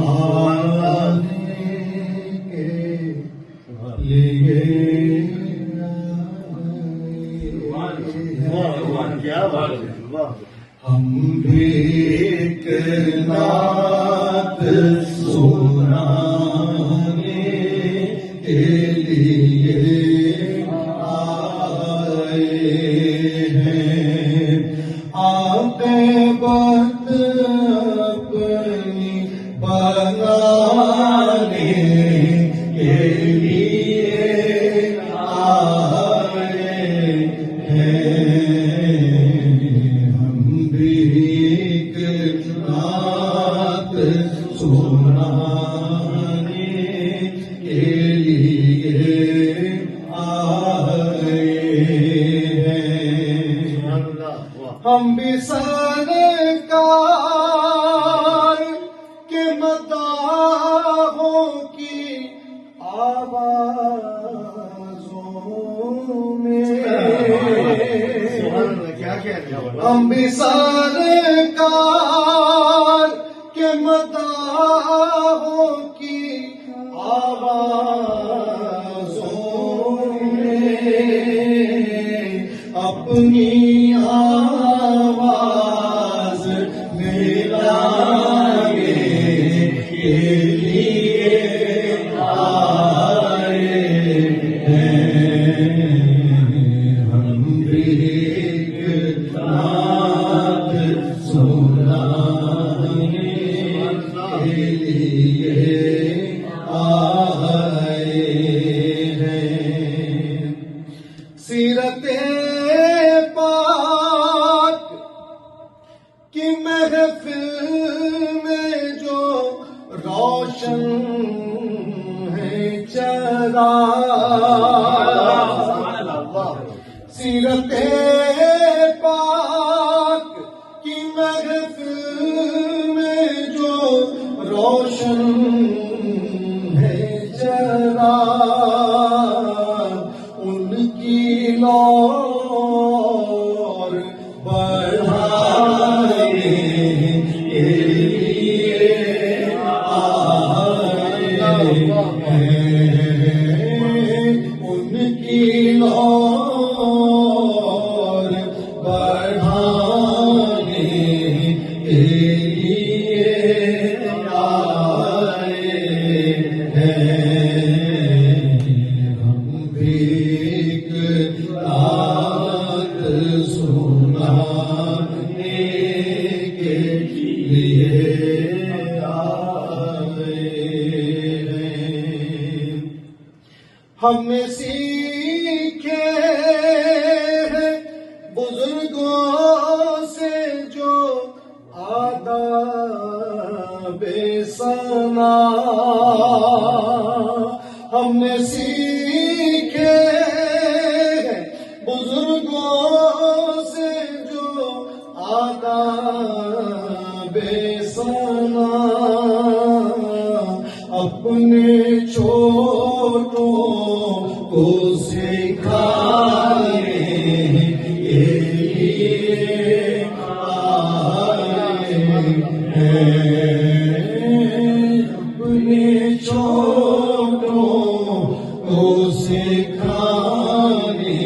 سنانے کے لیے ہم بھی ایک نعت سنانے کے لیے آئے ہیں عاقبت اپنی بنانے کے لیے آئے ہیں ہم بھی ایک نعت سنانے کے لیے آئے ہیں ہم بھی سرکار کے مداحوں کی آوازوں میں ہم بھی سرکار کے مداحوں کی آوازوں میں اپنی آواز ملانے کے لیے آئے ہیں ہم بھی ایک نعت سنانے کے لیے آئے ہیں سیرت پاک کی محفل میں جو روشن ہے چراغ سیرت پاک کی محفل میں جو روشن ہے چراغ ان کی نور بڑھانے کے لیے آئے ہیں ان کی نور بڑھانے کے لیے آئے ہیں ہم بھی ایک نعت سنانے کے لیے آئے ہیں ہم نے سیکھے ہیں بزرگوں سے جو آداب ثنا ہم نے سیکھے ہیں بزرگوں سے جو آداب ثنا اپنے چھوٹوں کو سکھانے کے لیے آئے ہیں اپنے چھوٹوں کو سکھانے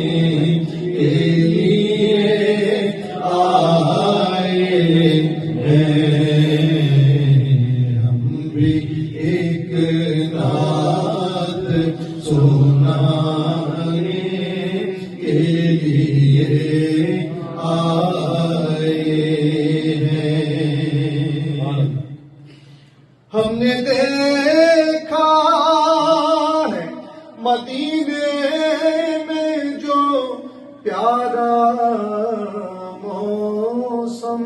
کے لیے آئے ہیں ہم بھی ایک نعت سنانے کے لیے آئے ہیں ہم نے دیکھا ہے مدینے میں جو پیارا موسم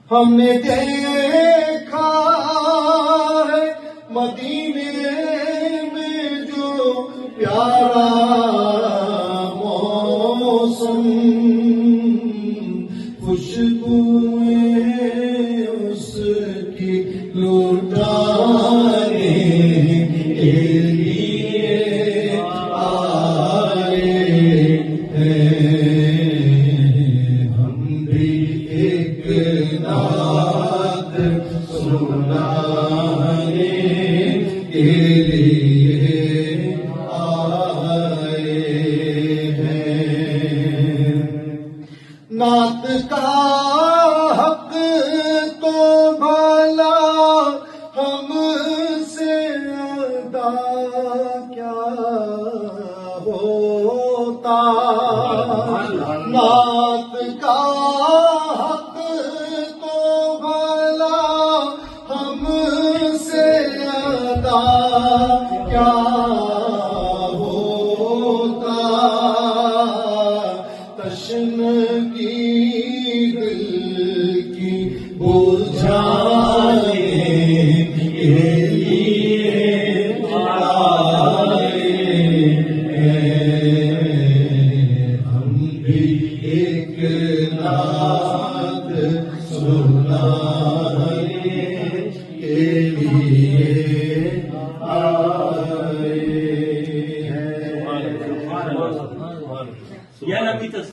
ہم نے دیکھا ہے مدینے میں جو پیارا موسم خوشبوئیں اس کی لٹانے کے لیے آئے ہیں ہم بھی ایک نعت سنانے کے لیے آئے ہیں۔ نعت کا حق تو بھلا ہم سے ادا کیا ہوتا، نعت کا حق تو بھلا ہم سے ادا کیا ہوتا، تشنگی دل کی بجھانے کے لیے آئے ہیں۔ ہم بھی ایک نعت سنانے کے لیے آئے ہیں۔